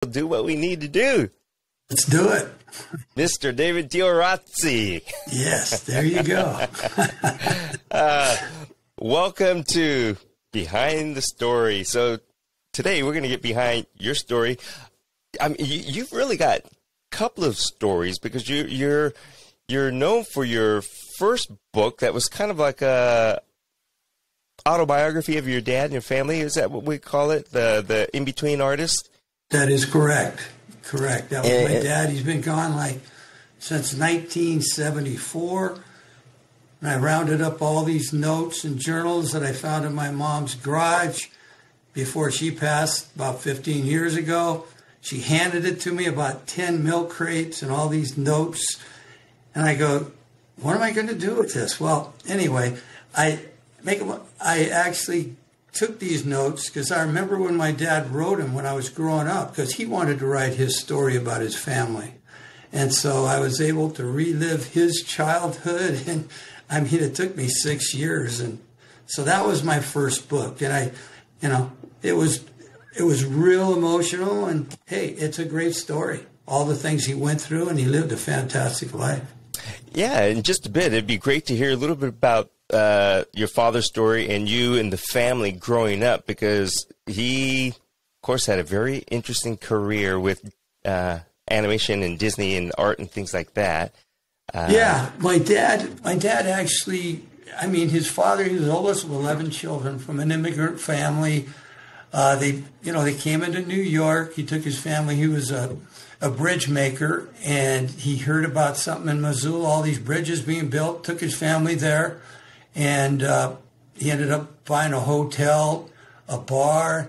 do what we need to do. Let's do it. Mr. David Diorazzi. Yes, there you go. Welcome to Behind the Story. So today we're going to get behind your story. I mean, you've really got a couple of stories because you're known for your first book that was kind of like a autobiography of your dad and your family. Is that what we call it? The in-between artist? That is correct. Correct. That was my dad. He's been gone since 1974. And I rounded up all these notes and journals that I found in my mom's garage before she passed about 15 years ago. She handed it to me, about 10 milk crates and all these notes. And I go, what am I going to do with this? Well, anyway, I actually took these notes because I remember when my dad wrote them when I was growing up, because he wanted to write his story about his family. And so I was able to relive his childhood. And I mean, it took me 6 years. And so that was my first book. And it was real emotional. And hey, it's a great story. All the things he went through, and he lived a fantastic life. Yeah, in just a bit, it'd be great to hear a little bit about your father's story and you and the family growing up, because he, of course, had a very interesting career with animation and Disney and art and things like that. Yeah, my dad actually, I mean, his father, he was the oldest of 11 children from an immigrant family. They came into New York. He took his family. He was a bridge maker, and he heard about something in Missoula, all these bridges being built, took his family there. And he ended up buying a hotel, a bar,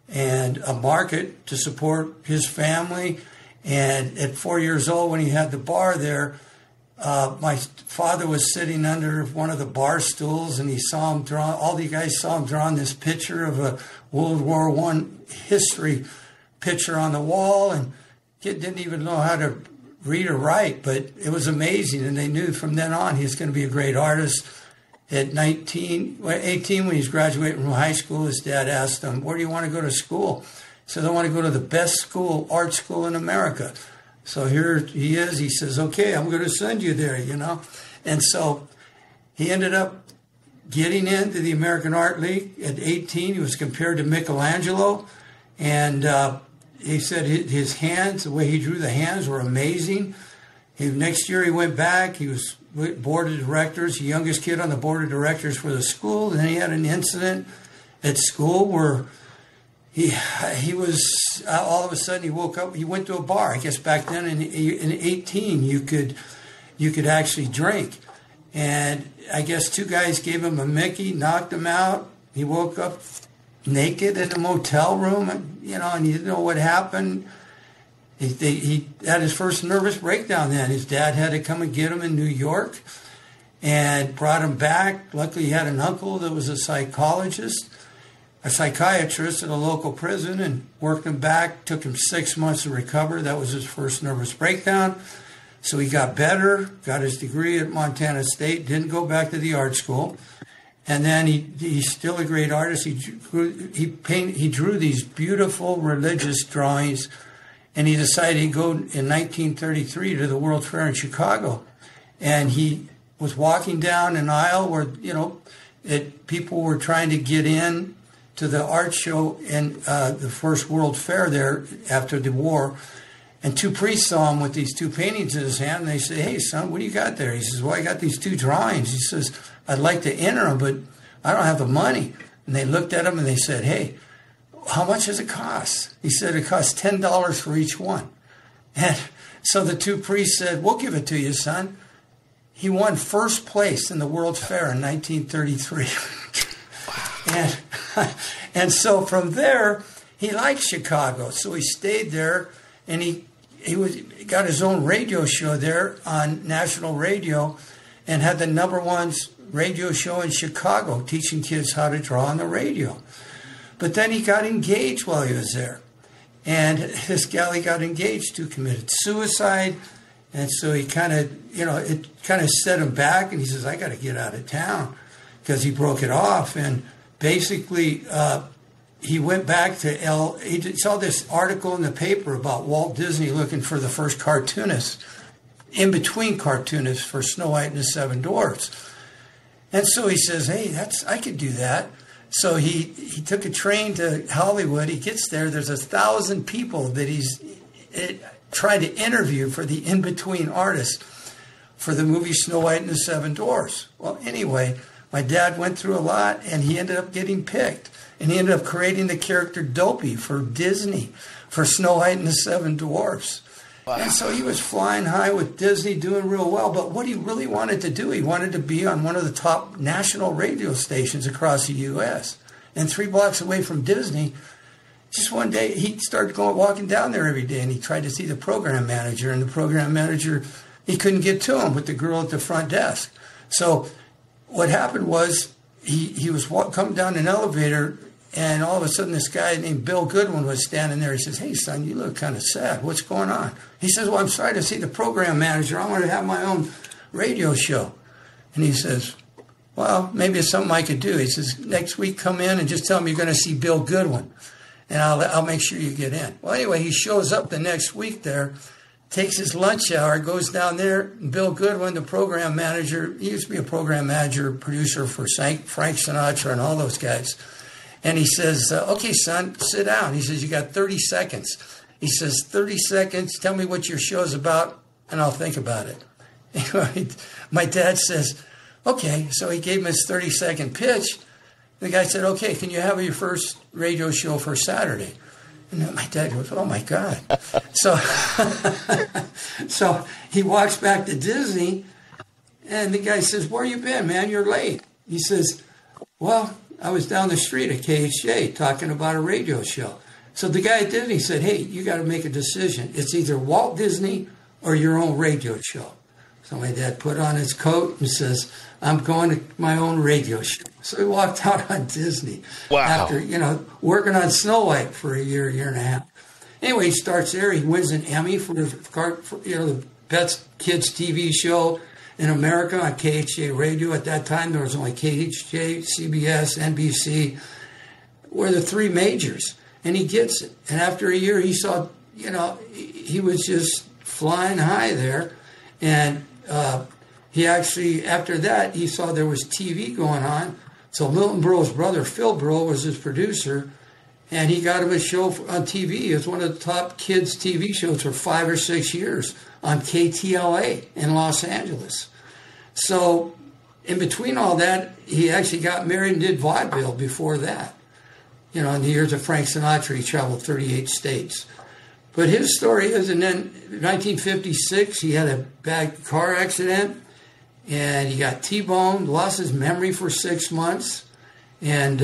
and a market to support his family. And at 4 years old, when he had the bar there, my father was sitting under one of the bar stools, and he saw him draw. All the guys saw him drawing this picture of a World War I history picture on the wall, and kid didn't even know how to read or write, but it was amazing. And they knew from then on he was going to be a great artist. At 18, when he was graduating from high school, his dad asked him, where do you want to go to school? He said, I want to go to the best art school in America. So here he is. He says, okay, I'm going to send you there, And so he ended up getting into the American Art League. At 18, he was compared to Michelangelo. And he said his hands, the way he drew the hands, were amazing. Next year he went back. He was board of directors, the youngest kid on the board of directors for the school. And then he had an incident at school where he was, all of a sudden he woke up, he went to a bar. I guess back then in 18 you could actually drink. And I guess two guys gave him a Mickey, knocked him out. He woke up naked in a motel room, and he didn't know what happened. He had his first nervous breakdown then. His dad had to come and get him in New York and brought him back. Luckily, he had an uncle that was a psychiatrist at a local prison, and worked him back. Took him 6 months to recover. That was his first nervous breakdown. So he got better, got his degree at Montana State, didn't go back to the art school. And then he's still a great artist. He drew these beautiful religious drawings. And he decided he'd go in 1933 to the World Fair in Chicago. And he was walking down an aisle where, people were trying to get in to the art show in the first World Fair there after the war. And two priests saw him with these two paintings in his hand. And they said, hey, son, what do you got there? He says, well, I got these two drawings. He says, I'd like to enter them, but I don't have the money. And they looked at him and they said, hey, how much does it cost? He said it costs $10 for each one. And so the two priests said, we'll give it to you, son. He won first place in the World's Fair in 1933. And so from there, he liked Chicago. So he stayed there, and he got his own radio show there on national radio, and had the #1 radio show in Chicago, teaching kids how to draw on the radio. But then he got engaged while he was there. And this gal he got engaged to committed suicide. And so he it kind of set him back. And he says, I got to get out of town, because he broke it off. And basically, he went back to he saw this article in the paper about Walt Disney looking for the first cartoonist, in between cartoonists for Snow White and the Seven Dwarfs. And so he says, hey, I could do that. So he took a train to Hollywood. He gets there. There's 1,000 people that he's tried to interview for the in-between artist for the movie Snow White and the Seven Dwarfs. Well, anyway, my dad went through a lot, and he ended up getting picked. And he ended up creating the character Dopey for Disney, for Snow White and the Seven Dwarfs. Wow. And so he was flying high with Disney, doing real well. But what he really wanted to do, he wanted to be on one of the top national radio stations across the U.S. And 3 blocks away from Disney, just one day, he started walking down there every day, and he tried to see the program manager. And the program manager, he couldn't get to him with the girl at the front desk. So what happened was he was coming down an elevator, and all of a sudden this guy named Bill Goodwin was standing there. He says, hey, son, you look kind of sad. What's going on? He says, well, I'm sorry to see the program manager. I want to have my own radio show. And he says, well, maybe it's something I could do. He says, next week come in and just tell him you're going to see Bill Goodwin, and I'll make sure you get in. Well, anyway, he shows up the next week there, takes his lunch hour, goes down there, and Bill Goodwin, the program manager, he used to be a program manager, producer for Frank Sinatra and all those guys. And he says, okay, son, sit down. He says, you got 30 seconds. He says, 30 seconds, tell me what your show's about, and I'll think about it. Anyway, my dad says, okay. So he gave him his 30-second pitch. The guy said, okay, can you have your first radio show for Saturday? And then my dad goes, oh, my God. So he walks back to Disney, and the guy says, where you been, man? You're late. He says, well, I was down the street at KHJ talking about a radio show. So the guy at Disney said, hey, you got to make a decision. It's either Walt Disney or your own radio show. So my dad put on his coat and says, I'm going to my own radio show. So he walked out on Disney. Wow. After, working on Snow White for a year and a half. Anyway, he starts there. He wins an Emmy for the best kids TV show in America on KHJ radio. At that time, there was only KHJ, CBS, NBC, were the 3 majors. And he gets it. And after a year, he saw, he was just flying high there. And he actually, after that, he saw there was TV going on. So Milton Berle's brother, Phil Berle, was his producer. And he got him a show on TV. It was one of the top kids' TV shows for 5 or 6 years on KTLA in Los Angeles. So in between all that, he actually got married and did vaudeville before that. In the years of Frank Sinatra, he traveled 38 states. But his story is, and then in 1956, he had a bad car accident, and he got T-boned, lost his memory for 6 months, and,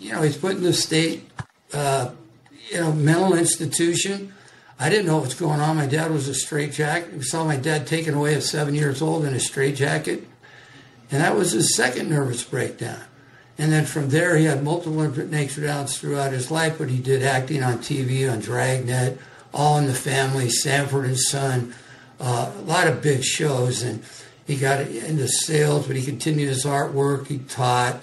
he's put in the state, mental institution. I didn't know what was going on. My dad was a straitjacket. We saw my dad taken away at 7 years old in a straitjacket, and that was his second nervous breakdown. And then from there, he had multiple breakdowns throughout his life, but he did acting on TV, on Dragnet, All in the Family, Sanford and Son, a lot of big shows. And he got into sales, but he continued his artwork. He taught.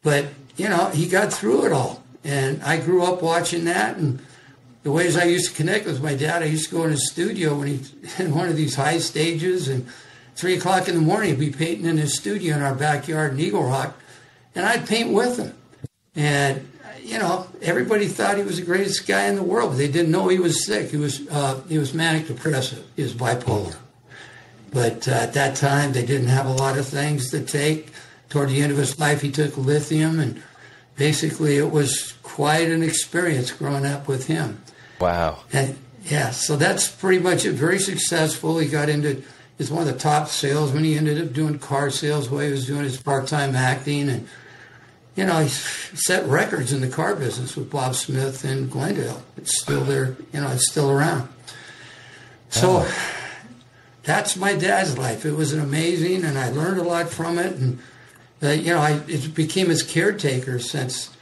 But he got through it all. And I grew up watching that. And the ways I used to connect with my dad, I used to go in his studio when he's in one of these high stages. And 3 o'clock in the morning, he'd be painting in his studio in our backyard in Eagle Rock. And I'd paint with him. And, everybody thought he was the greatest guy in the world, but they didn't know he was sick. He was manic depressive. He was bipolar. But at that time, they didn't have a lot of things to take. Toward the end of his life, he took lithium, and basically it was quite an experience growing up with him. Wow. And, so that's pretty much it. Very successful. He got into... He's one of the top salesmen. He ended up doing car sales while he was doing his part-time acting, and he set records in the car business with Bob Smith in Glendale. It's still there, it's still around. So that's my dad's life. It was amazing, and I learned a lot from it. And, it became his caretaker since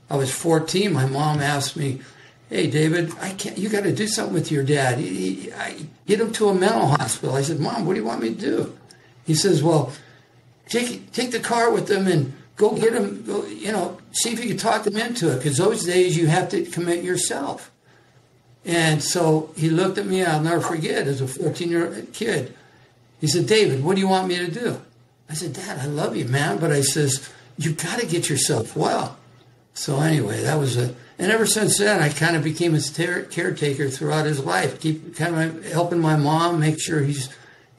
I was 14. My mom asked me, hey, David, you got to do something with your dad. Get him to a mental hospital. I said, Mom, what do you want me to do? He says, well, take the car with him and go get him, see if you could talk them into it, because those days you have to commit yourself. And so he looked at me, I'll never forget, as a 14-year-old kid. He said, David, what do you want me to do? I said, Dad, I love you, man. But I says, you've got to get yourself well. So anyway, that was and ever since then, I kind of became his caretaker throughout his life, keep kind of helping my mom, make sure he's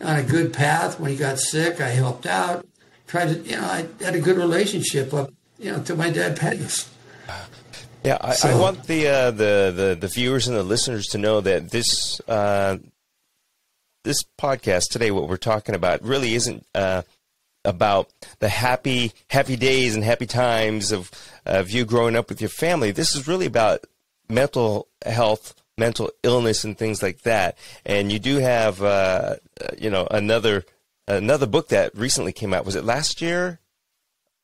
on a good path. When he got sick, I helped out. Tried to, I had a good relationship up, till my dad passed. Yeah, I want the viewers and the listeners to know that this podcast today, what we're talking about, really isn't about the happy days and happy times of you growing up with your family. This is really about mental health, mental illness, and things like that. And you do have, another book that recently came out. Was it last year?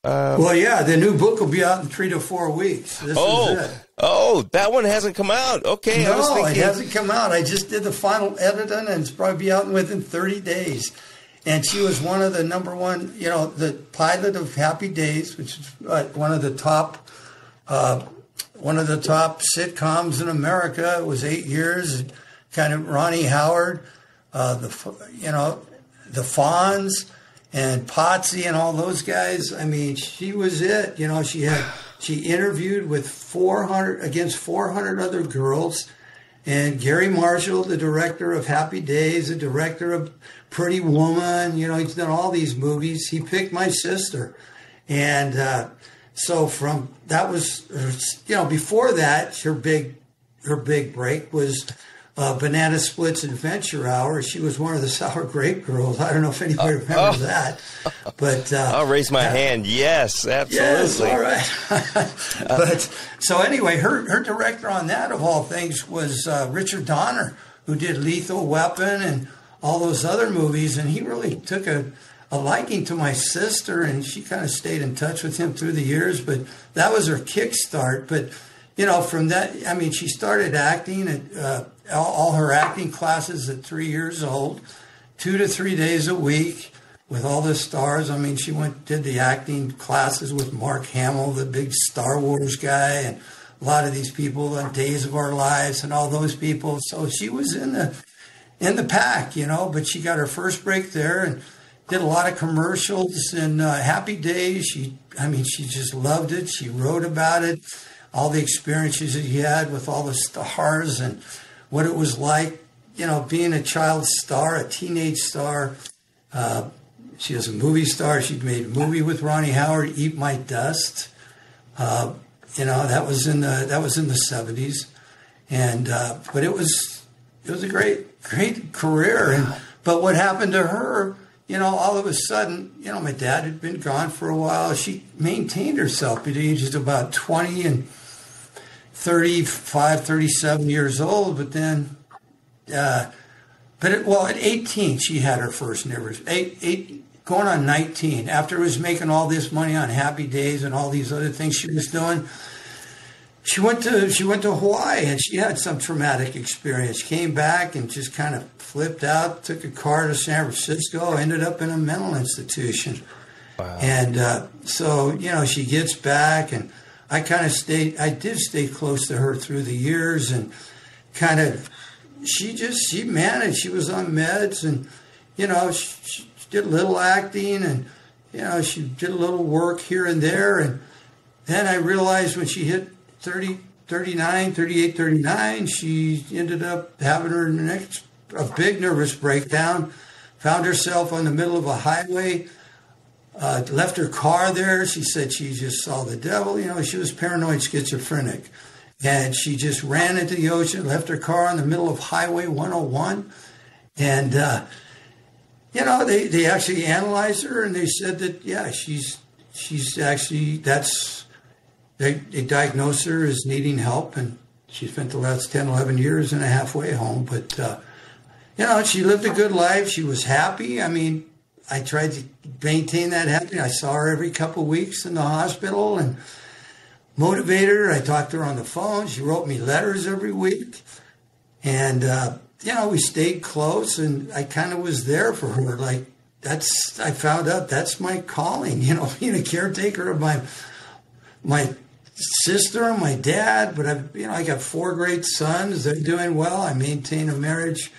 Well, yeah, the new book will be out in 3 to 4 weeks. This is it. Oh, that one hasn't come out. Okay, no, I was thinking... it hasn't come out. I just did the final editing, and it's probably be out within 30 days. And she was one of the number one, the pilot of Happy Days, which is one of the top sitcoms in America. It was 8 years. Kind of Ronnie Howard, the Fonz, and Potsy and all those guys. I mean, she was it. She interviewed with 400 other girls. And Gary Marshall, the director of Happy Days, the director of Pretty Woman, he's done all these movies. He picked my sister. And so before that, her big break was Banana Splits Adventure Hour. She was one of the Sour Grape Girls. I don't know if anybody remembers that. But I'll raise my hand. Yes, absolutely. Yes, all right. But so anyway, her director on that, of all things, was Richard Donner, who did Lethal Weapon and all those other movies. And he really took a liking to my sister, and she kind of stayed in touch with him through the years. But that was her kickstart. But from that, she started acting at all her acting classes at 3 years old, 2 to 3 days a week with all the stars. She did the acting classes with Mark Hamill, the big Star Wars guy, and a lot of these people on Days of Our Lives and all those people. So she was in the pack, but she got her first break there and did a lot of commercials and Happy Days. She just loved it. She wrote about it, all the experiences that he had with all the stars and what it was like, being a child star, a teenage star. She was a movie star. She made a movie with Ronnie Howard, Eat My Dust. That was in the 70s, and but it was a great career. But what happened to her? All of a sudden, my dad had been gone for a while. She maintained herself at the ages of about 20 and 35, 37 years old, but then, at 18, she had her first nervous, going on 19, after was making all this money on Happy Days and all these other things she was doing. She went to Hawaii, and she had some traumatic experience, came back and just kind of flipped out, took a car to San Francisco, ended up in a mental institution. Wow. And so, she gets back, and I did stay close to her through the years, and kind of, she managed. She was on meds, and, she did a little acting, and, she did a little work here and there. And then I realized when she hit 38, 39, she ended up having a big nervous breakdown, found herself on the middle of a highway, left her car there. She said she just saw the devil. She was paranoid schizophrenic. And she just ran into the ocean, left her car in the middle of Highway 101. And, they actually analyzed her, and they said that, yeah, she's actually, they diagnosed her as needing help. And she spent the last 10, 11 years in a halfway home. But, she lived a good life. She was happy. I tried to maintain that happiness. I saw her every couple of weeks in the hospital and motivated her. I talked to her on the phone. She wrote me letters every week. And, we stayed close, and I kind of was there for her. Like, I found out that's my calling, being a caretaker of my sister and my dad, but I got 4 great sons. They're doing well. I maintain a marriage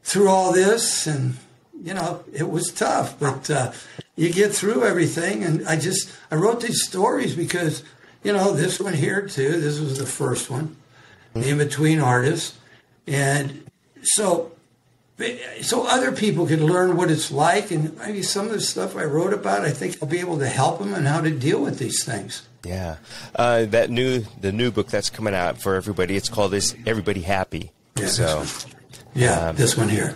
through all this, and it was tough, but you get through everything. And I wrote these stories because this one here too. This was the first one, In Between Artists, and so other people could learn what it's like. And maybe some of the stuff I wrote about, I think I'll be able to help them on how to deal with these things. Yeah, the new book that's coming out for everybody. It's called "Is Everybody Happy?" Yeah, so, this one here.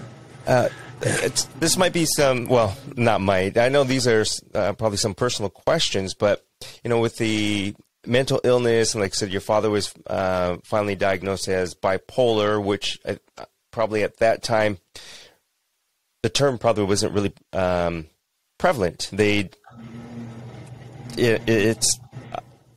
This might be some. Well, not might. I know these are probably some personal questions, but with the mental illness, and like I said, your father was finally diagnosed as bipolar, which probably at that time the term probably wasn't really prevalent.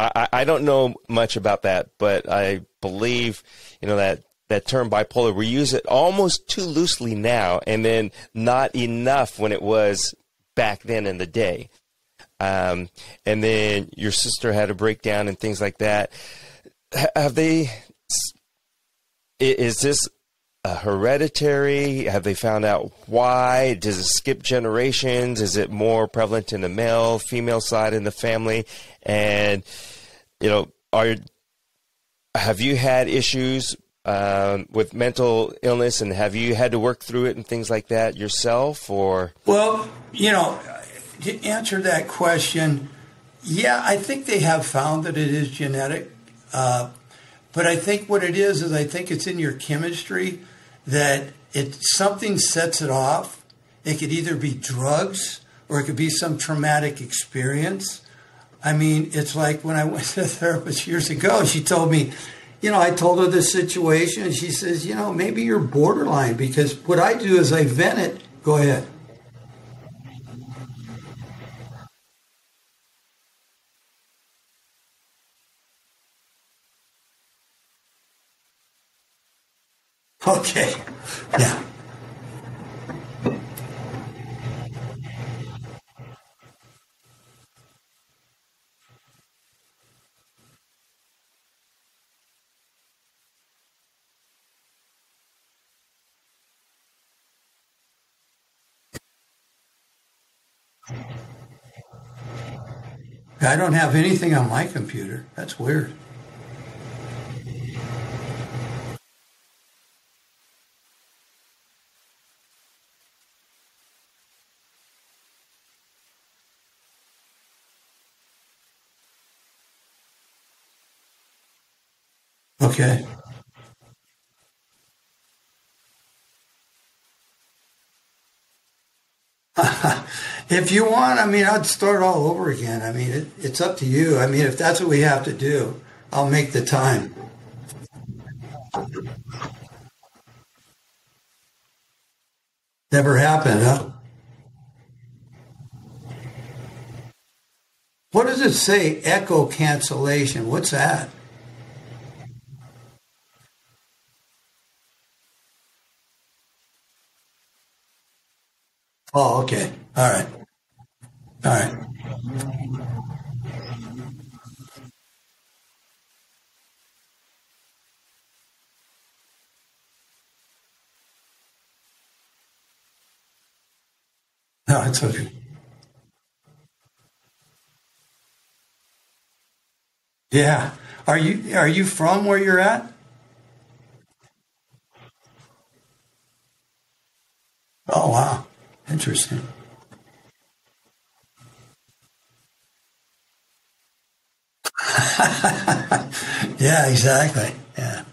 I don't know much about that, but I believe that term bipolar, we use it almost too loosely now, and then not enough when it was back then in the day. And then your sister had a breakdown and things like that. Is this hereditary? Have they found out why? Does it skip generations? Is it more prevalent in the male, female side in the family? And, have you had issues with mental illness, and have you had to work through it and things like that yourself, or? Well, to answer that question, yeah, I think they have found that it is genetic. But I think what it is I think it's in your chemistry that something sets it off. It could either be drugs or it could be some traumatic experience. I mean, it's like when I went to a therapist years ago, she told me, I told her this situation, and she says, maybe you're borderline, because what I do is I vent it. Go ahead. Okay. Yeah. I don't have anything on my computer. That's weird. Okay. If you want, I'd start all over again. It's up to you. If that's what we have to do, I'll make the time. Never happened, huh? What does it say? Echo cancellation. What's that? Oh, okay. All right. All right. No, it's okay. Yeah. Are you from where you're at? Oh, wow. Interesting. Yeah, exactly. Yeah.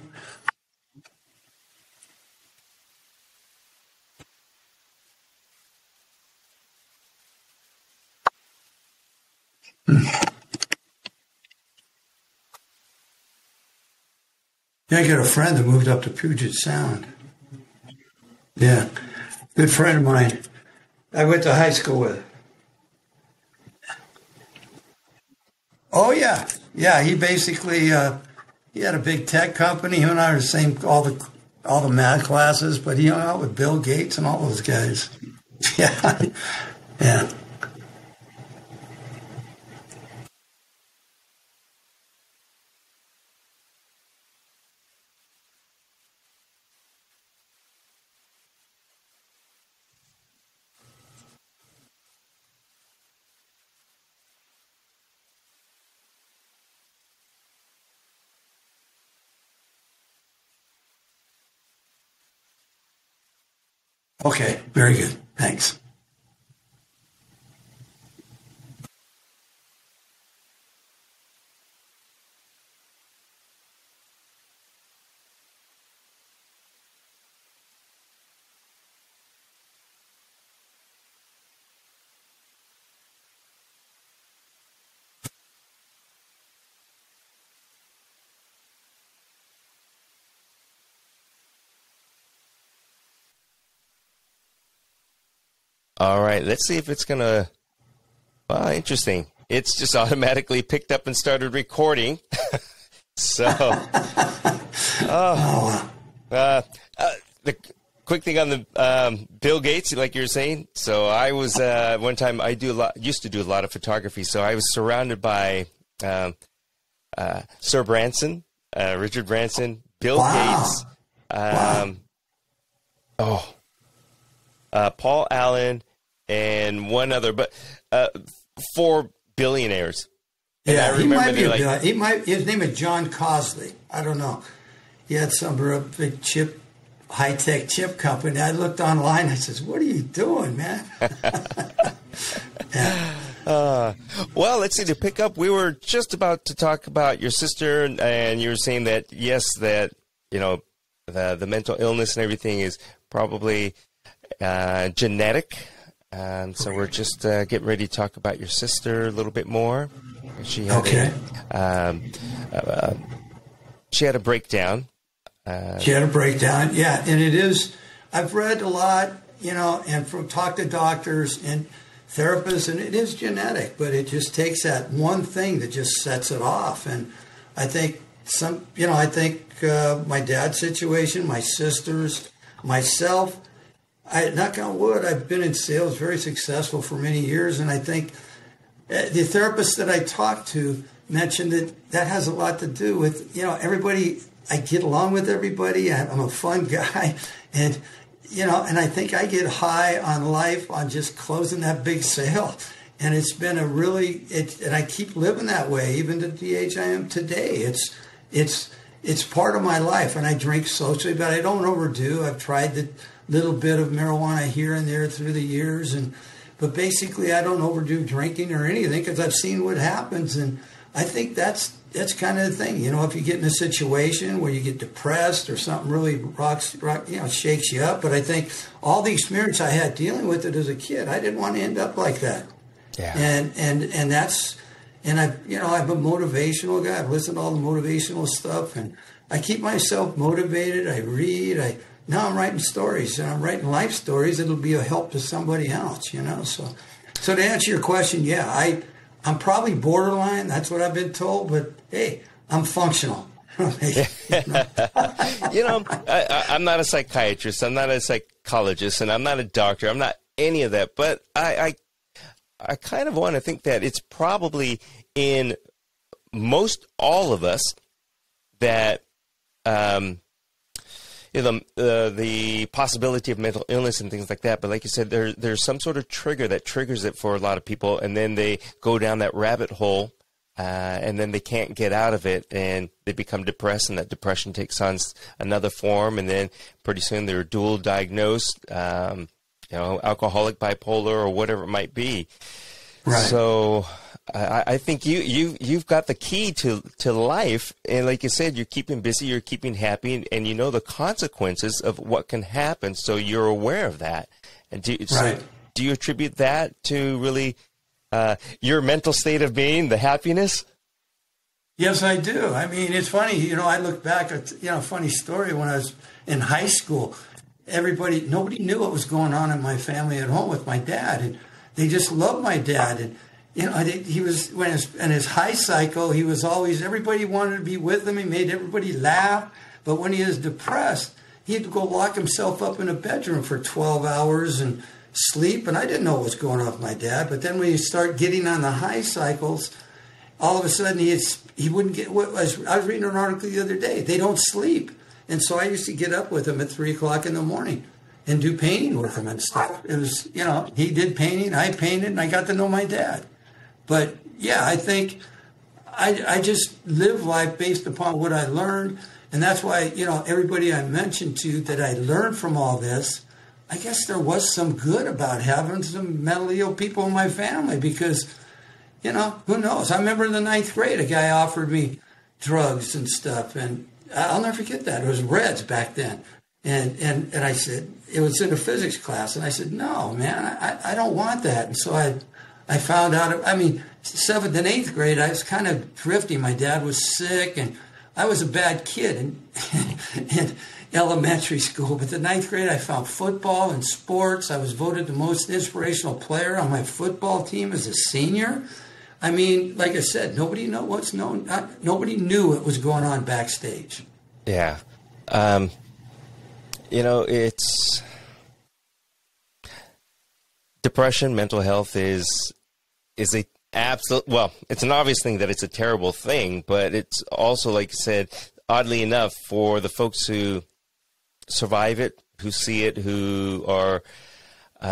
Yeah, I got a friend that moved up to Puget Sound. Yeah. Good friend of mine. I went to high school with. Oh yeah, yeah. He basically he had a big tech company. Him and I are the same, all the math classes. But he hung out with Bill Gates and all those guys. Yeah, yeah. Okay, very good. Thanks. All right, let's see if it's going to, well, interesting. It's just automatically picked up and started recording. So, the quick thing on the Bill Gates, like you were saying. So I was, one time used to do a lot of photography. So I was surrounded by Sir Branson, Richard Branson, Bill Gates, Paul Allen, and one other, but 4 billionaires. And yeah, I remember his name is John Cosley. I don't know. He had some big high-tech chip company. I looked online. I says, "What are you doing, man?" Yeah. Well, let's see, to pick up, we were just about to talk about your sister, and you were saying that, yes, that, the mental illness and everything is probably genetic. So we're just getting ready to talk about your sister a little bit more. She had she had a breakdown. She had a breakdown, yeah. And it is, I've read a lot, and talked to doctors and therapists, and it is genetic, but it just takes that one thing that just sets it off. And I think my dad's situation, my sister's, myself, knock on wood, I've been in sales, very successful for many years, and I think the therapist that I talked to mentioned that has a lot to do with, everybody, I get along with everybody, I'm a fun guy, and, and I think I get high on life on just closing that big sale, and it's been and I keep living that way, even at the age I am today. It's part of my life, and I drink socially, but I don't overdo. I've tried the little bit of marijuana here and there through the years, but basically I don't overdo drinking or anything because I've seen what happens, and I think that's kind of the thing. If you get in a situation where you get depressed or something really shakes you up. But I think all the experience I had dealing with it as a kid, I didn't want to end up like that. Yeah. And that's, and I'm a motivational guy. I've listened to all the motivational stuff, and I keep myself motivated. I read. Now I'm writing stories, and I'm writing life stories that'll be a help to somebody else, So to answer your question, yeah, I'm probably borderline. That's what I've been told. But hey, I'm functional. I'm not a psychiatrist. I'm not a psychologist, and I'm not a doctor. I'm not any of that. But I kind of want to think that it's probably in most all of us that the possibility of mental illness and things like that. But like you said, there's some sort of trigger that triggers it for a lot of people, and then they go down that rabbit hole, and then they can't get out of it, and they become depressed, and that depression takes on another form, and then pretty soon they're dual diagnosed, alcoholic, bipolar, or whatever it might be. Right. So I think you've got the key to life, and like you said, you're keeping busy, you're keeping happy, and you know the consequences of what can happen, so you're aware of that. And do you attribute that to really your mental state of being, the happiness? Yes, I do. I mean, it's funny. I look back at a funny story when I was in high school. Nobody knew what was going on in my family at home with my dad, and they just loved my dad. And he was, in his high cycle, he was always, everybody wanted to be with him. He made everybody laugh. But when he was depressed, he had to go lock himself up in a bedroom for 12 hours and sleep. And I didn't know what was going on with my dad. But then when you start getting on the high cycles, all of a sudden he wouldn't get, I was reading an article the other day, they don't sleep. And so I used to get up with him at 3 o'clock in the morning and do painting with him and stuff. It was, he did painting, I painted, and I got to know my dad. But yeah, I think I just live life based upon what I learned. And that's why, everybody I mentioned to that I learned from all this, I guess there was some good about having some mentally ill people in my family because, you know, who knows? I remember in the 9th grade, a guy offered me drugs and stuff, and I'll never forget that. It was Reds back then. And I said, it was in a physics class, and I said, no, man, I don't want that. And so I found out, I mean, 7th and 8th grade, I was kind of drifty. My dad was sick, and I was a bad kid in elementary school. But the 9th grade, I found football and sports. I was voted the most inspirational player on my football team as a senior. I mean, like I said, nobody knew what was going on backstage. Yeah. You know, it's depression, mental health is a absolute, well, it's an obvious thing that it's a terrible thing, but it's also, like you said, oddly enough, for the folks who survive it, who see it, who are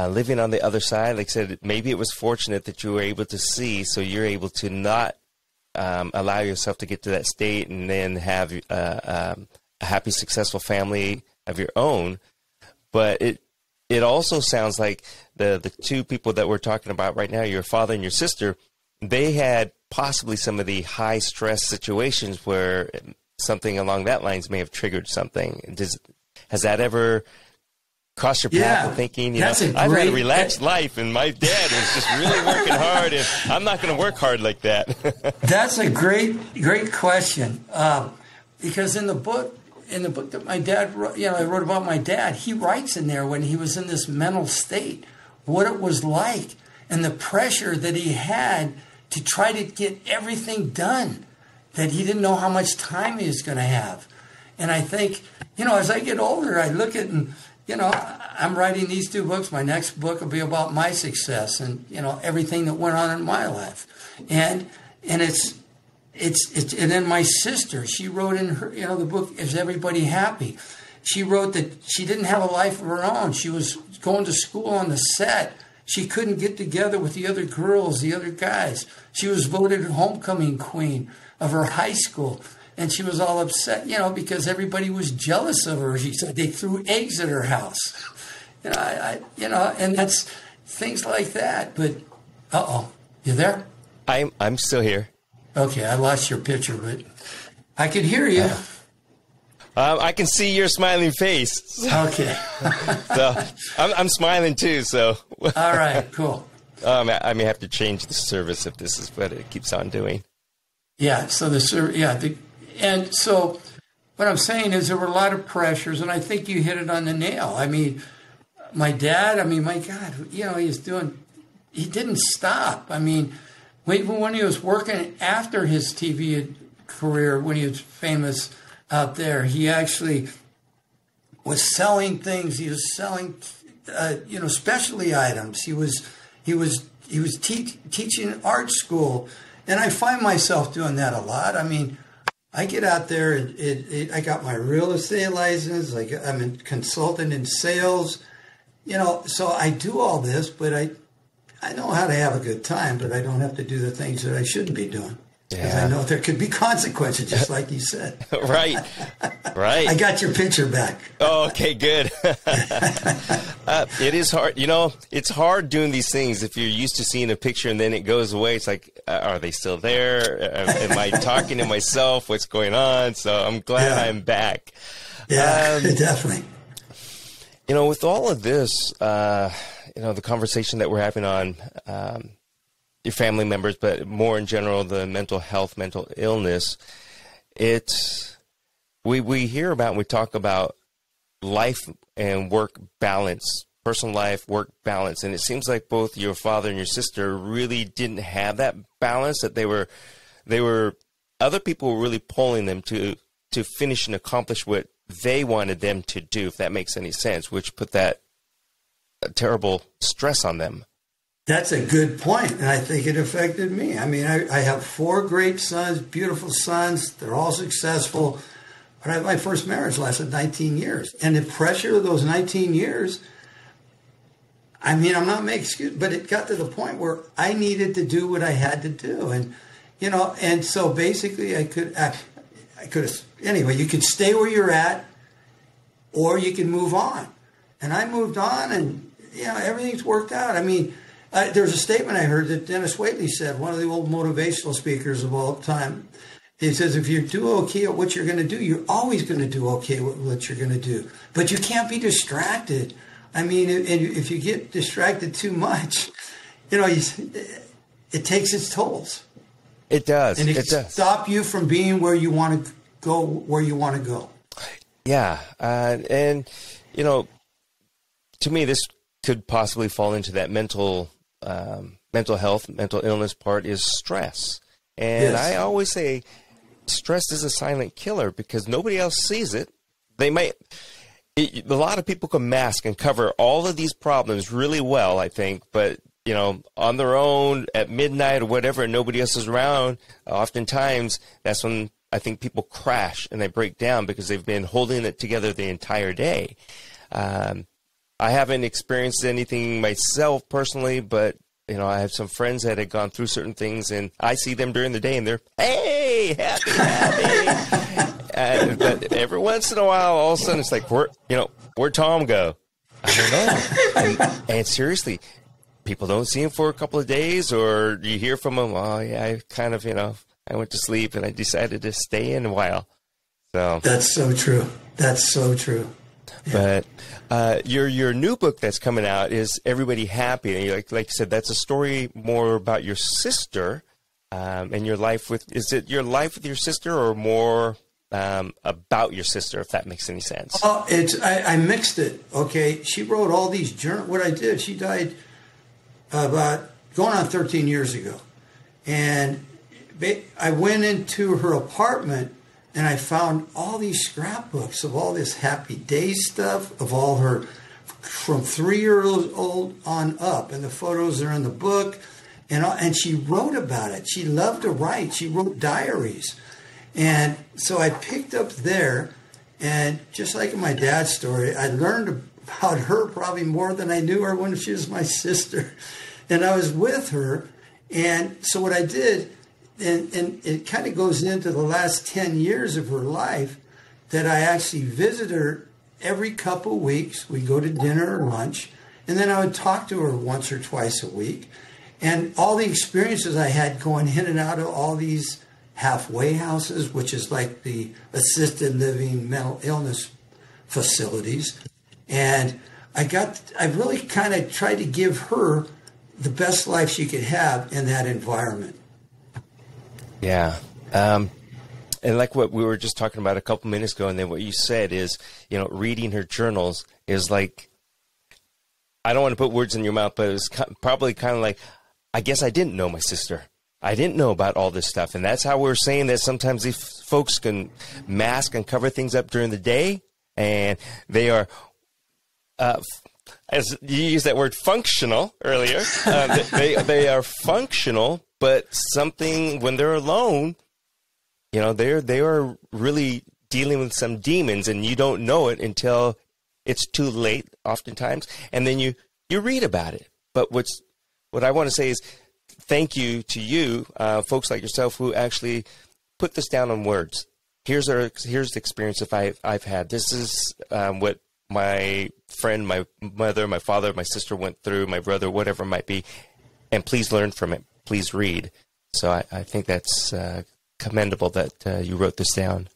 living on the other side, like I said, maybe it was fortunate that you were able to see, so you're able to not allow yourself to get to that state and then have a happy, successful family of your own. But it also sounds like the two people that we're talking about right now, your father and your sister, they had possibly some of the high stress situations where something along that lines may have triggered something. Has that ever crossed your path of thinking, I've had a relaxed life and my dad was just really working hard and I'm not going to work hard like that? That's a great question. Because in the book that my dad wrote, I wrote about my dad, he writes in there when he was in this mental state, what it was like and the pressure that he had to try to get everything done, that he didn't know how much time he was going to have. And I think, as I get older, I look at and, I'm writing these 2 books. My next book will be about my success and, everything that went on in my life. And it's and then my sister, she wrote in her, the book, Is Everybody Happy? She wrote that she didn't have a life of her own. She was going to school on the set. She couldn't get together with the other girls, the other guys. She was voted homecoming queen of her high school. And she was all upset, because everybody was jealous of her. She said they threw eggs at her house. And that's things like that. But, you there? I'm still here. Okay, I lost your picture, but I could hear you. I can see your smiling face. Okay. So I'm smiling too. So. All right, cool. I may have to change the service if this is what it keeps on doing. Yeah. So and so what I'm saying is there were a lot of pressures, and I think you hit it on the nail. I mean, my dad. My God, he didn't stop. I mean, even when he was working after his TV career, when he was famous out there, he actually was selling things. He was selling, specialty items. He was teaching art school, and I find myself doing that a lot. I mean, I get out there and I got my real estate license. I'm a consultant in sales, so I do all this, but I know how to have a good time, but I don't have to do the things that I shouldn't be doing. Because I know there could be consequences, just like you said. Right. I got your picture back. Oh, okay, good. It is hard. It's hard doing these things if you're used to seeing a picture and then it goes away. It's like, are they still there? Am I talking to myself? What's going on? So I'm glad I'm back. Yeah, definitely. With all of this, the conversation that we're having on your family members, but more in general, the mental health, mental illness, we hear about, and we talk about life and work balance, personal life, work balance. And it seems like both your father and your sister really didn't have that balance, that they were other people were really pulling them to finish and accomplish what they wanted them to do, if that makes any sense, which put that terrible stress on them. That's a good point, and I think it affected me. I mean, I have 4 great sons, beautiful sons. They're all successful. But my first marriage lasted 19 years. And the pressure of those 19 years, I'm not making excuses, but it got to the point where I needed to do what I had to do. And so basically I could have, anyway, you could stay where you're at or you can move on. And I moved on, and everything's worked out. I mean, there's a statement I heard that Dennis Waitley said, one of the old motivational speakers of all time. He says, if you do okay at what you're going to do, you're always going to do okay with what you're going to do. But you can't be distracted. I mean, if you get distracted too much, it takes its tolls. It does. And it does stop you from being where you want to go. Yeah. And, to me, this could possibly fall into that mental health, mental illness part is stress. And yes. I always say stress is a silent killer because nobody else sees it. A lot of people can mask and cover all of these problems really well, I think, but on their own at midnight or whatever, and nobody else is around, oftentimes that's when I think people crash and they break down because they've been holding it together the entire day. I haven't experienced anything myself personally, but I have some friends that had gone through certain things, and I see them during the day, and they're, hey, happy. But every once in a while, all of a sudden, it's like, where'd Tom go? I don't know. And seriously, people don't see him for a couple of days, or you hear from him, oh, yeah, I kind of, I went to sleep, and I decided to stay in a while. So that's so true. That's so true. Yeah. But your new book that's coming out is Everybody Happy, and like you said, that's a story more about your sister and your life with. Is it your life with your sister, or more about your sister? If that makes any sense. Oh, I mixed it. Okay, she wrote all these journals. What I did, she died about going on 13 years ago, and I went into her apartment. And I found all these scrapbooks of all this happy days stuff, of all her, from 3 years old on up. And the photos are in the book. And she wrote about it. She loved to write. She wrote diaries. And so I picked up there. And just like in my dad's story, I learned about her probably more than I knew her when she was my sister. And I was with her. And so what I did... And it kind of goes into the last 10 years of her life that I actually visit her every couple of weeks. We'd go to dinner or lunch, and then I would talk to her once or twice a week. And all the experiences I had going in and out of all these halfway houses, which is like the assisted living mental illness facilities. And I really kind of tried to give her the best life she could have in that environment. Yeah. And like what we were just talking about a couple minutes ago, and then what you said is, reading her journals is like, I don't want to put words in your mouth, but it was probably kind of like, I guess I didn't know my sister. I didn't know about all this stuff. And that's how we're saying that sometimes these folks can mask and cover things up during the day, and they are, as you used that word functional earlier, they are functional, but something when they're alone, they are really dealing with some demons, and you don't know it until it's too late oftentimes. And then you read about it. But what I want to say is thank you to you, folks like yourself, who actually put this down on words. Here's the experience I've had. This is what my friend, my mother, my father, my sister went through, my brother, whatever it might be. And please learn from it. Please read. So I think that's commendable that you wrote this down.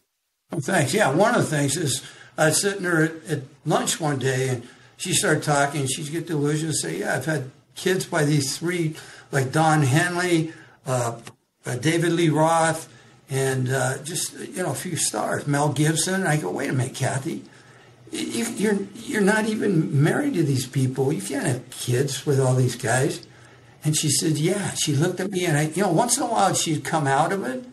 Well, thanks. Yeah, one of the things is I was sitting there at lunch one day, and she started talking. She'd get delusions and say, yeah, I've had kids by these three, like Don Henley, David Lee Roth, and just, a few stars, Mel Gibson. And I go, wait a minute, Kathy. You're not even married to these people. You can't have kids with all these guys. And she said, yeah. She looked at me, and once in a while she'd come out of it.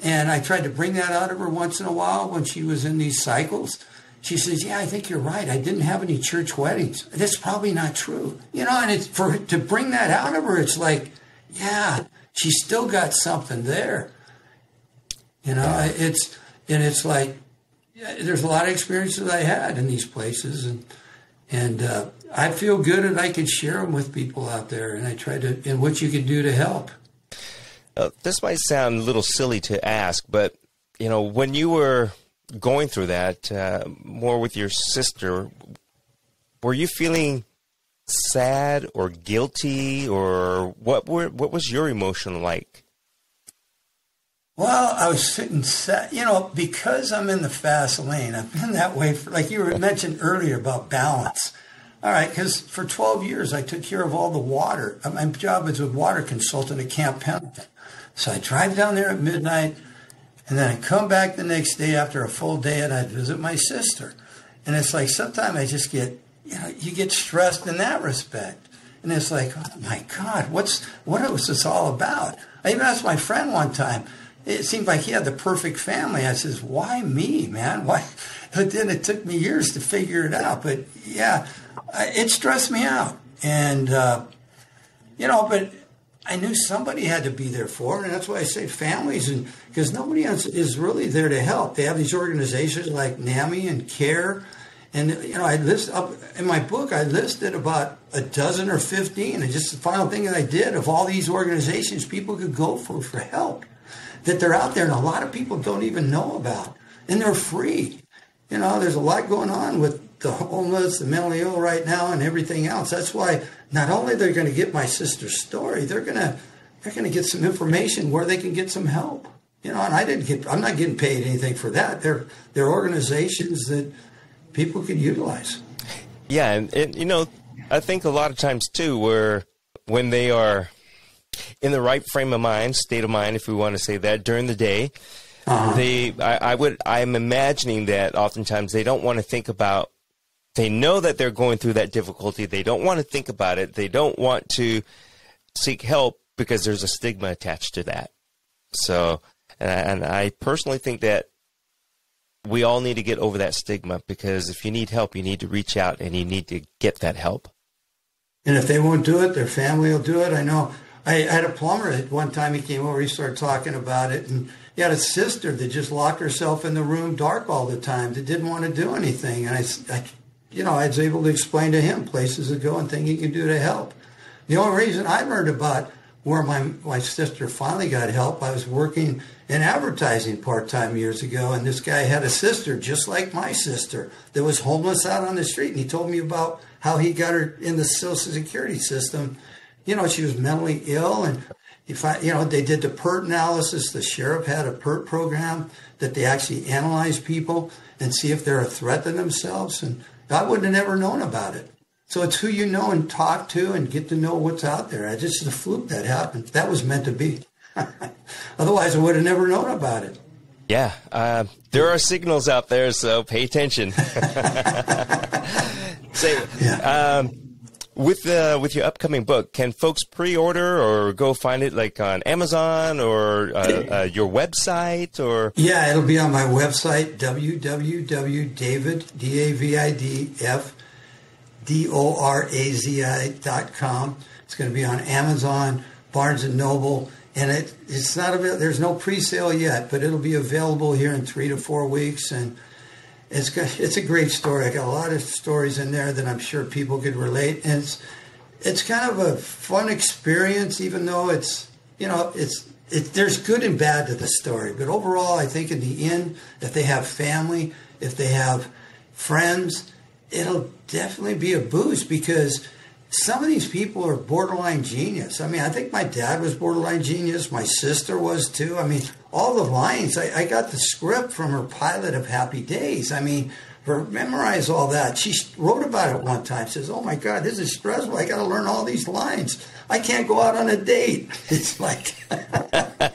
And I tried to bring that out of her once in a while when she was in these cycles. She says, yeah, I think you're right. I didn't have any church weddings. That's probably not true. And it's to bring that out of her, it's like, yeah, she's still got something there. It's like, yeah, there's a lot of experiences I had in these places, and I feel good that I could share them with people out there, and I try to, and what you can do to help. This might sound a little silly to ask, but, when you were going through that, more with your sister, were you feeling sad or guilty, or what was your emotion like? Well, I was sitting sad, because I'm in the fast lane. I've been that way for, like you mentioned earlier about balance. All right, because for 12 years I took care of all the water. My job was a water consultant at Camp Pendleton. So I drive down there at midnight, and then I come back the next day after a full day, and I visit my sister. And it's like sometimes I just get, you get stressed in that respect. And it's like, oh my God, what was this all about? I even asked my friend one time. It seemed like he had the perfect family. I says, why me, man? Why? But then it took me years to figure it out. But yeah, it stressed me out. And, but I knew somebody had to be there for it. And that's why I say families, and because nobody else is really there to help. They have these organizations like NAMI and CARE. And, I list up in my book, I listed about a dozen or 15. And just the final thing that I did of all these organizations people could go for help. That they're out there and a lot of people don't even know about. And they're free. There's a lot going on with the homeless, the mentally ill right now, and everything else. That's why not only they're going to get my sister's story, they're going to get some information where they can get some help. And I'm not getting paid anything for that. They're organizations that people could utilize. Yeah, and I think a lot of times too, when they are in the right frame of mind, state of mind, if we want to say that, during the day, I'm imagining that oftentimes they don't want to think about, they know that they're going through that difficulty. They don't want to think about it. They don't want to seek help because there's a stigma attached to that. So, and I personally think that we all need to get over that stigma, because if you need help, you need to reach out and you need to get that help. And if they won't do it, their family will do it. I know. I had a plumber at one time. He came over. He started talking about it, and he had a sister that just locked herself in the room dark all the time, that didn't want to do anything. And I was able to explain to him places to go and things he could do to help. The only reason I learned about where my sister finally got help, I was working in advertising part-time years ago, and this guy had a sister just like my sister that was homeless out on the street, and he told me about how he got her in the Social Security system. She was mentally ill, and they did the PERT analysis. The sheriff had a PERT program that they actually analyze people and see if they're a threat to themselves, and I wouldn't have never known about it. So it's who you know and talk to and get to know what's out there. It's just a fluke that happened. That was meant to be. Otherwise, I would have never known about it. Yeah, there are signals out there, so pay attention. With your upcoming book, can folks pre-order or go find it like on Amazon or your website? Or yeah, it'll be on my website, www.daviddorazi.com. It's going to be on Amazon, Barnes & Noble, and it's not available. There's no pre-sale yet, but it'll be available here in 3 to 4 weeks, and it's a great story. I got a lot of stories in there that I'm sure people could relate, and it's kind of a fun experience, even though there's good and bad to the story. But overall, I think in the end, if they have family, if they have friends, it'll definitely be a boost, because some of these people are borderline genius. I mean, I think my dad was borderline genius. My sister was too. I mean, all the lines, I got the script from her pilot of Happy Days. I mean, memorize all that. She wrote about it one time. Says, oh my God, this is stressful. I got to learn all these lines. I can't go out on a date. It's like, and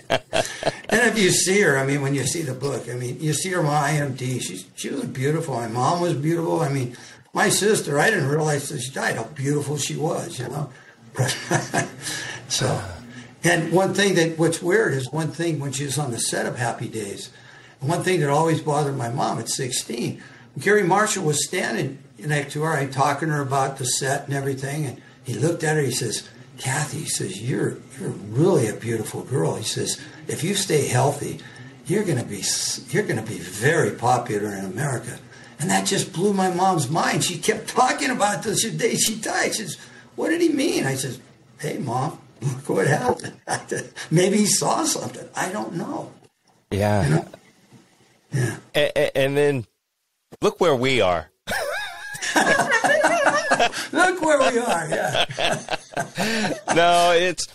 if you see her, I mean, when you see the book, I mean, you see her on IMDb. She was beautiful. My mom was beautiful. I mean, my sister, I didn't realize that she died, how beautiful she was, So, and one thing what's weird is one thing when she was on the set of Happy Days, one thing that always bothered my mom at 16, Gary Marshall was standing next to her, I'm talking to her about the set and everything, and he looked at her, he says, Kathy, he says, you're really a beautiful girl. He says, if you stay healthy, you're going to be very popular in America. And that just blew my mom's mind. She kept talking about this the day she died. She says, what did he mean? I said, hey, Mom, look what happened. Maybe he saw something. I don't know. Yeah. And then look where we are. Look where we are. Yeah. No, it's,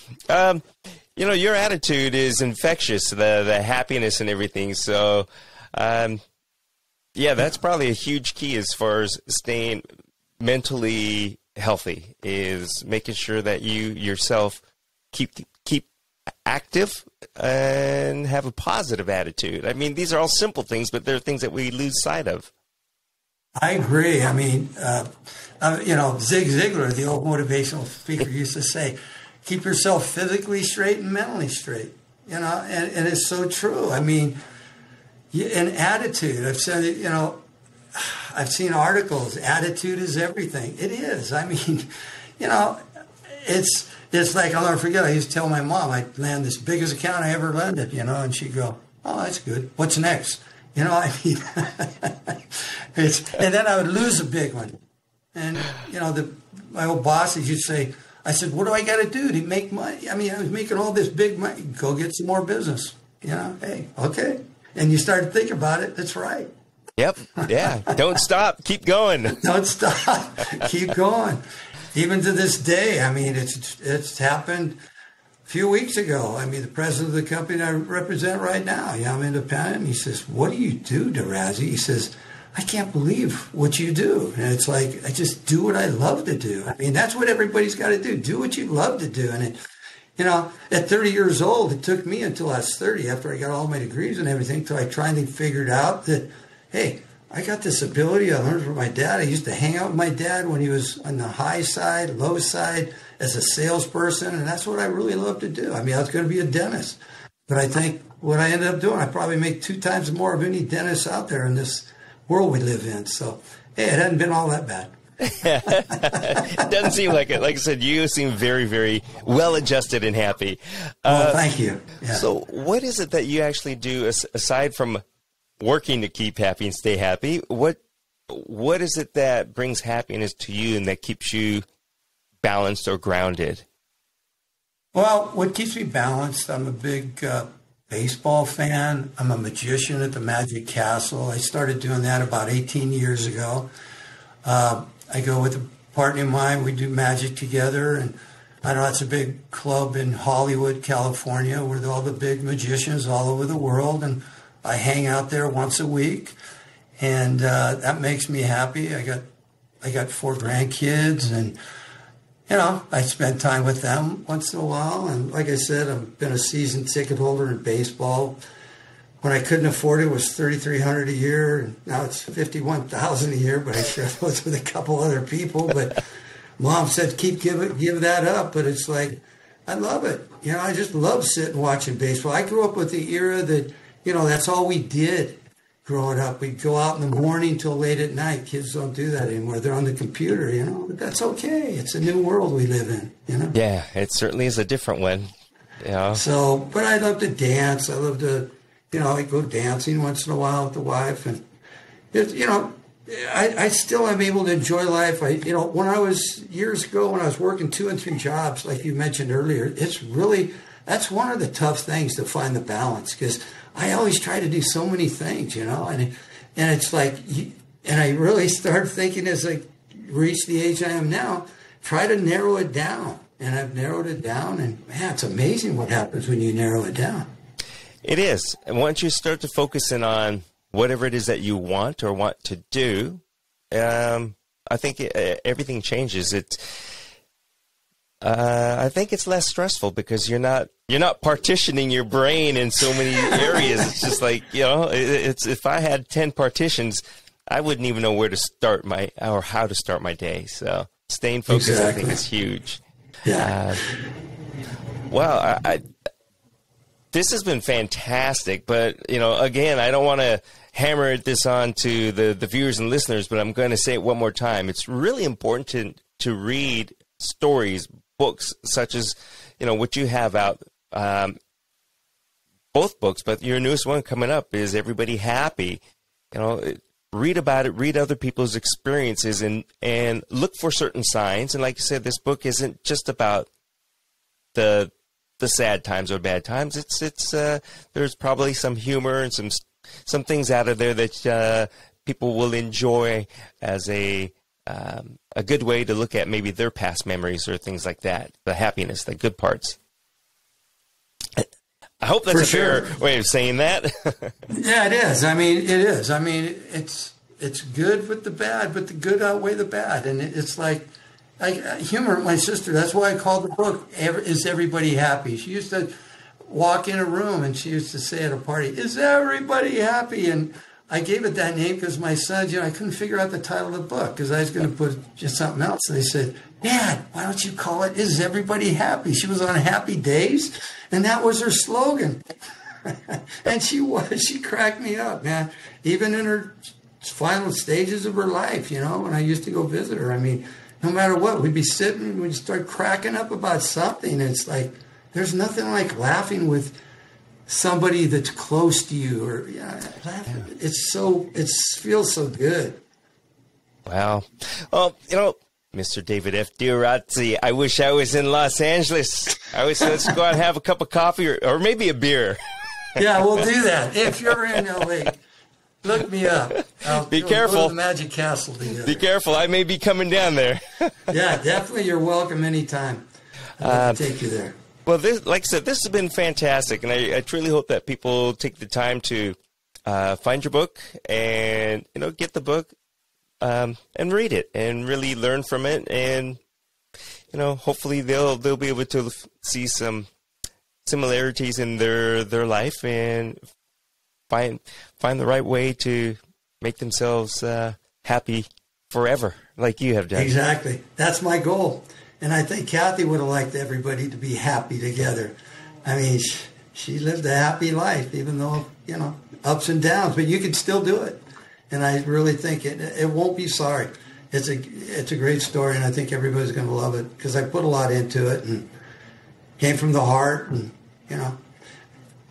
your attitude is infectious, the happiness and everything. So, that's probably a huge key as far as staying mentally healthy, is making sure that you yourself keep active and have a positive attitude. I mean, these are all simple things, but they're things that we lose sight of. I agree. I mean, Zig Ziglar, the old motivational speaker, used to say, keep yourself physically straight and mentally straight, and it's so true. I mean, an attitude, I've said it, I've seen articles, attitude is everything. It is. I mean, it's like, I'll never forget, I used to tell my mom I'd land this biggest account I ever landed, and she'd go, oh, that's good. What's next? I mean, and then I would lose a big one. And, my old bosses used to say, I said, what do I got to do to make money? I mean, I was making all this big money. Go get some more business. Hey, okay. And you start to think about it. That's right. Yep. Yeah. Don't stop. Keep going. Don't stop. Keep going. Even to this day, I mean, it's happened a few weeks ago. I mean, the president of the company I represent right now, I'm independent. He says, what do you do, Derazi? He says, I can't believe what you do. And it's like, I just do what I love to do. I mean, that's what everybody's got to do. Do what you love to do. And at 30 years old, it took me until I was 30, after I got all my degrees and everything, till I finally figured out that, hey, I got this ability I learned from my dad. I used to hang out with my dad when he was on the high side, low side, as a salesperson, and that's what I really love to do. I mean, I was going to be a dentist. But I think what I ended up doing, I probably make 2 times more of any dentist out there in this world we live in. So, hey, it hadn't been all that bad. It doesn't seem like it. Like I said, you seem very, very well adjusted and happy. Well, thank you. Yeah. So what is it that you actually do aside from working to keep happy and stay happy? What is it that brings happiness to you and that keeps you balanced or grounded? Well, what keeps me balanced, I'm a big baseball fan. I'm a magician at the Magic Castle. I started doing that about 18 years ago. I go with a partner of mine. We do magic together. And I know it's a big club in Hollywood, California, where all the big magicians all over the world. And I hang out there once a week. And that makes me happy. I got 4 grandkids, and I spend time with them once in a while. And like I said, I've been a season ticket holder in baseball. When I couldn't afford it, it was $3,300 a year. And now it's $51,000 a year, but I share those with a couple other people. But Mom said, give that up. But it's like, I love it. I just love sitting watching baseball. I grew up with the era that, that's all we did growing up. We'd go out in the morning till late at night. Kids don't do that anymore. They're on the computer, But that's okay. It's a new world we live in, Yeah, it certainly is a different one. So, but I love to dance. I love to, I go dancing once in a while with the wife. And, I still am able to enjoy life. When I was, years ago, when I was working 2 and 3 jobs, like you mentioned earlier, that's one of the tough things to find the balance, because I always try to do so many things, and it's like, and I really started thinking as I reached the age I am now, try to narrow it down. And I've narrowed it down, and man, it's amazing what happens when you narrow it down. It is. And once you start to focus in on whatever it is that you want to do, I think everything changes. I think it's less stressful because you're not partitioning your brain in so many areas. It's just like, it's, if I had 10 partitions, I wouldn't even know where to start or how to start my day. So staying focused, exactly. I think is huge. Yeah. Wow. This has been fantastic, but again, I don't want to hammer this on to the viewers and listeners, but I'm going to say it one more time. It's really important to read stories, books such as, what you have out, both books, but your newest one coming up is Everybody Happy. Read about it, read other people's experiences, and look for certain signs. And like you said, this book isn't just about the sad times or bad times. It's there's probably some humor and some things out of there that people will enjoy as a a good way to look at maybe their past memories or things like that, the happiness, the good parts. I hope that's a fair way of saying that. Yeah, it is. I mean, it is. I mean, it's good with the bad, but the good outweigh the bad. And it's like humor. My sister, that's why I called the book, Is Everybody Happy? She used to walk in a room and she used to say at a party, is everybody happy? And I gave it that name because my sons, I couldn't figure out the title of the book because I was going to put just something else. And they said, Dad, why don't you call it Is Everybody Happy? She was on Happy Days, and that was her slogan. And she cracked me up, man. Even in her final stages of her life, when I used to go visit her. I mean, no matter what, we'd be sitting, we'd start cracking up about something. It's like, there's nothing like laughing with somebody that's close to you, or laughing. It feels so good. Wow. Well, Mr. David F. Diorazzi, I wish I was in Los Angeles. I wish let's go out and have a cup of coffee or maybe a beer. Yeah, we'll do that. If you're in LA, look me up. Be careful. Go to the Magic Castle together. Be careful. I may be coming down there. Yeah, definitely. You're welcome anytime. I'd love to take you there. Well, like I said, this has been fantastic, and I truly hope that people take the time to find your book and get the book and read it and really learn from it, and hopefully they'll be able to see some similarities in their life and find the right way to make themselves happy forever, like you have done. Exactly, that's my goal. And I think Kathy would have liked everybody to be happy together. I mean, she lived a happy life, even though, ups and downs, but you can still do it. And I really think it won't be sorry. It's a great story, and I think everybody's going to love it because I put a lot into it and came from the heart. And,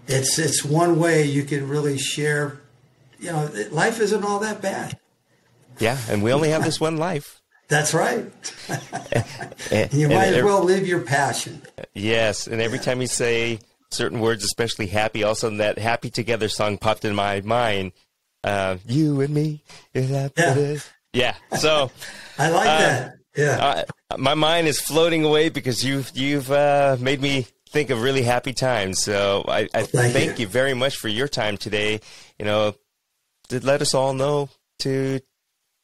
it's one way you can really share, life isn't all that bad. Yeah, and we only have this one life. That's right. You might as well live your passion. Yes, and every time you say certain words, especially happy, also that Happy Together song popped in my mind. You and me. Yeah, so. I like that. Yeah. My mind is floating away because you've made me think of really happy times. So I thank you very much for your time today, to let us all know to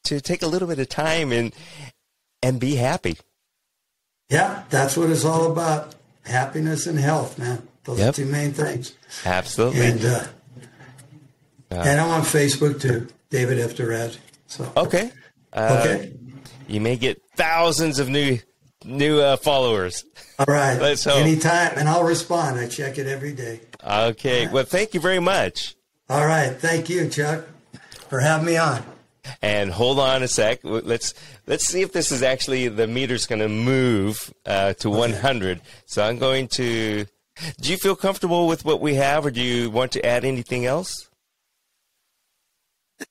take a little bit of time and be happy. Yeah, that's what it's all about. Happiness and health, man. Those are two main things. Absolutely. And I'm on Facebook too, David F. Diorazzi. So okay. You may get thousands of new followers. All right. Let's hope. Anytime, and I'll respond. I check it every day. Okay. Well, thank you very much. All right. Thank you, Chuck, for having me on. And hold on a sec. Let's see if this is actually the meter's going to move to 100. So I'm going to. Do you feel comfortable with what we have, or do you want to add anything else?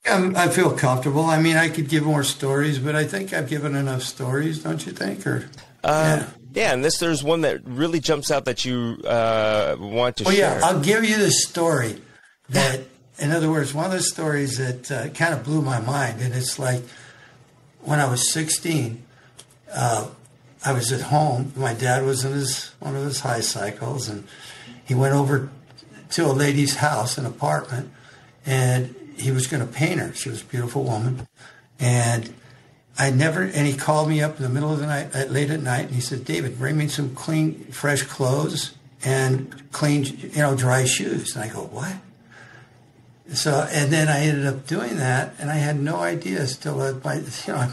I feel comfortable. I mean, I could give more stories, but I think I've given enough stories, don't you think? Yeah, unless there's one that really jumps out that you want to share. Yeah, I'll give you the story that, in other words, one of the stories that kind of blew my mind, and it's like when I was 16, I was at home. My dad was in one of his high cycles, and he went over to a lady's house, an apartment, and he was going to paint her. She was a beautiful woman. And he called me up in the middle of the night, late at night, and he said, David, bring me some clean, fresh clothes and clean, dry shoes. And I go, what? So, and then I ended up doing that, and I had no idea still I'm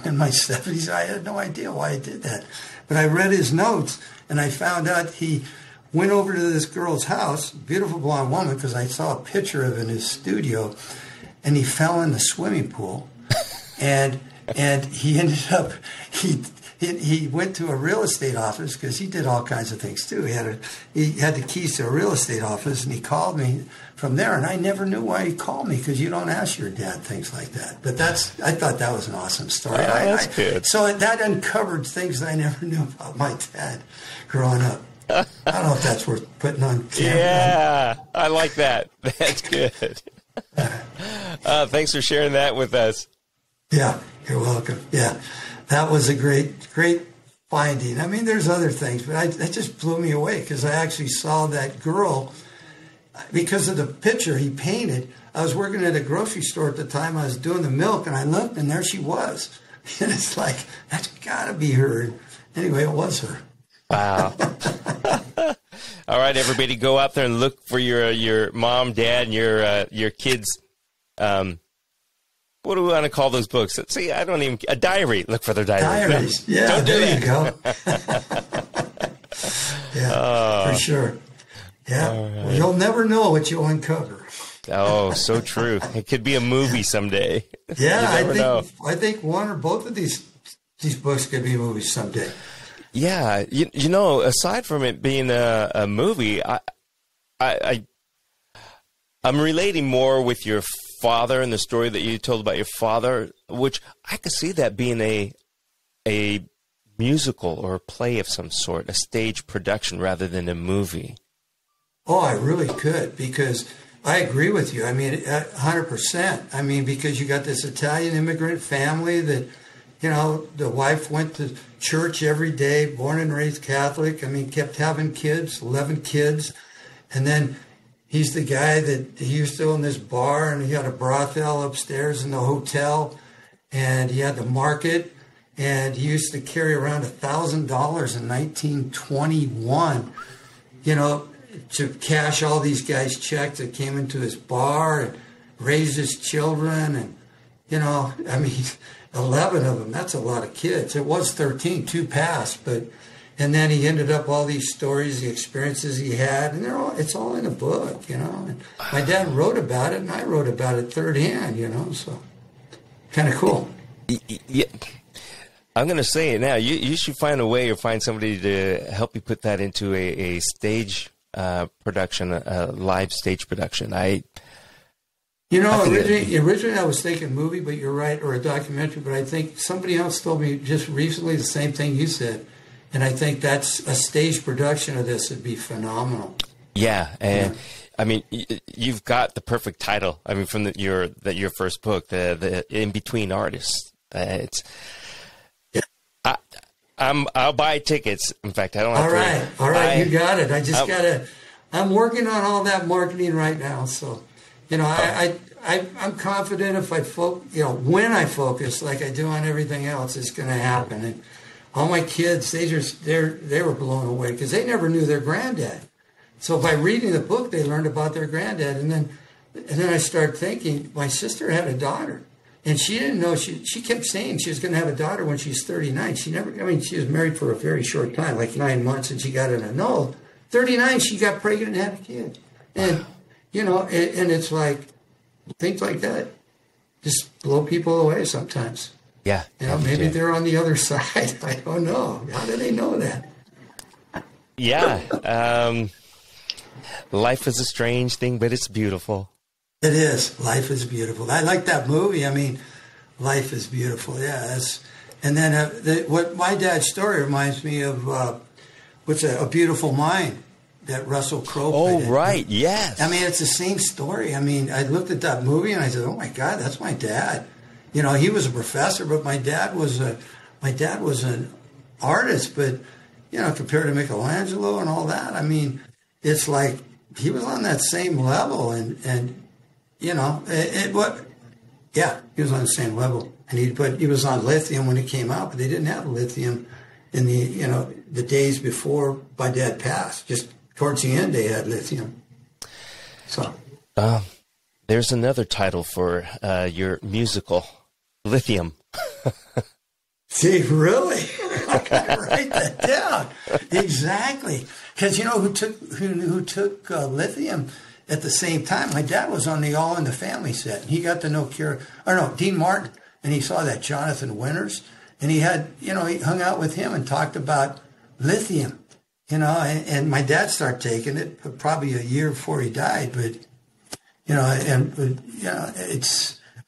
in my 70s. I had no idea why I did that. But I read his notes, and I found out he went over to this girl's house, beautiful blonde woman, because I saw a picture of it in his studio, and he fell in the swimming pool, and he ended up, he went to a real estate office because he did all kinds of things too. He had the keys to a real estate office, and he called me from there, and I never knew why he called me because you don't ask your dad things like that. But I thought that was an awesome story. That's good. So that uncovered things that I never knew about my dad growing up. I don't know if that's worth putting on camera. Yeah, I like that. That's good. Thanks for sharing that with us. Yeah, you're welcome. Yeah. That was a great finding. I mean, there's other things, but that just blew me away because I actually saw that girl because of the picture he painted. I was working at a grocery store at the time. I was doing the milk, and I looked, and there she was. And it's like, that's got to be her. Anyway, it was her. Wow. All right, everybody, go out there and look for your mom, dad, and your kids. What do we want to call those books? See, I don't even... A diary. Look for their diary. Diaries. Yeah, don't do there that. You go. Yeah, for sure. Yeah. Right. Well, you'll never know what you'll uncover. Oh, so true. It could be a movie someday. Yeah, I think one or both of these books could be movies someday. Yeah. You know, aside from it being a movie, I'm relating more with your father and the story that you told about your father, which I could see that being a musical or a play of some sort, a stage production rather than a movie. Oh, I really could, because I agree with you. I mean, 100%. I mean, because you got this Italian immigrant family that, you know, the wife went to church every day, born and raised Catholic. I mean, kept having kids, 11 kids. And then he's the guy that he used to own this bar, and he had a brothel upstairs in the hotel, and he had the market, and he used to carry around $1,000 in 1921, you know, to cash all these guys' checks that came into his bar and raise his children. And, you know, I mean, 11 of them, that's a lot of kids. It was 13, 2 passed, but... And then he ended up all these stories, the experiences he had, and it's all in a book, you know. And my dad wrote about it, and I wrote about it third hand, you know, so kind of cool. Yeah. I'm going to say it now. You should find a way or find somebody to help you put that into a stage production, a live stage production. Originally I was thinking movie, but you're right, or a documentary, but I think somebody else told me just recently the same thing you said. And I think that's a stage production of this would be phenomenal. Yeah, and I mean, you've got the perfect title. I mean, from your first book, the In Between Artists. I'll buy tickets. In fact, I don't have to. All right, you got it. I just gotta. I'm working on all that marketing right now, so you know, I'm confident if when I focus like I do on everything else, it's going to happen. And all my kids, they were blown away because they never knew their granddad. So by reading the book, they learned about their granddad. And then I started thinking, my sister had a daughter. And she didn't know, she kept saying she was going to have a daughter when she's 39. She was married for a very short time, like 9 months, and she got an annul. 39, she got pregnant and had a kid. And, you know, and it's like, things like that just blow people away sometimes. Yeah. You know, maybe they're on the other side. I don't know. How do they know that? Yeah. Life is a strange thing, but it's beautiful. It is. Life is beautiful. I like that movie. I mean, Life is Beautiful. Yeah. And then what my dad's story reminds me of, what's A Beautiful Mind that Russell Crowe played. Oh, right. Yes. I mean, it's the same story. I mean, I looked at that movie and I said, oh my God, that's my dad. You know, he was a professor, but my dad was an artist. But you know, compared to Michelangelo and all that, I mean, it's like he was on that same level, and you know, he was on the same level. And he was on lithium when it came out, but they didn't have lithium in the days before my dad passed. Just towards the end, they had lithium. So, there's another title for your musical. Lithium. See, really? I gotta write that down. Exactly. Because you know who took lithium at the same time? My dad was on the All in the Family set. He got to know Dean Martin, and he saw that Jonathan Winters, and he hung out with him and talked about lithium. You know, and my dad started taking it probably a year before he died, but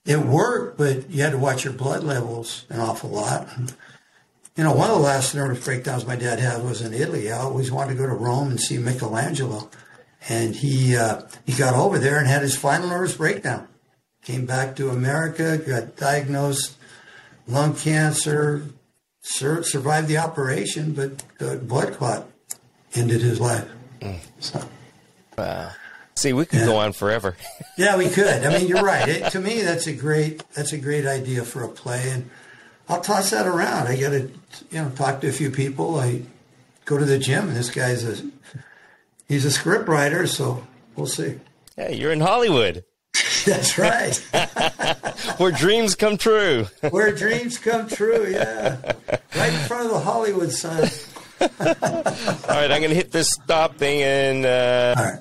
it worked, but you had to watch your blood levels an awful lot. You know, one of the last nervous breakdowns my dad had was in Italy. I always wanted to go to Rome and see Michelangelo. And he got over there and had his final nervous breakdown. Came back to America, got diagnosed lung cancer, survived the operation, but the blood clot ended his life. So, wow. See, we could go on forever. Yeah, we could. I mean, you're right. To me, that's a great idea for a play, and I'll toss that around. I got to, talk to a few people. I go to the gym, and this guy's he's a script writer, so we'll see. Hey, you're in Hollywood. That's right. Where dreams come true. Where dreams come true, yeah. Right in front of the Hollywood sign. All right, I'm going to hit this stop thing and... All right.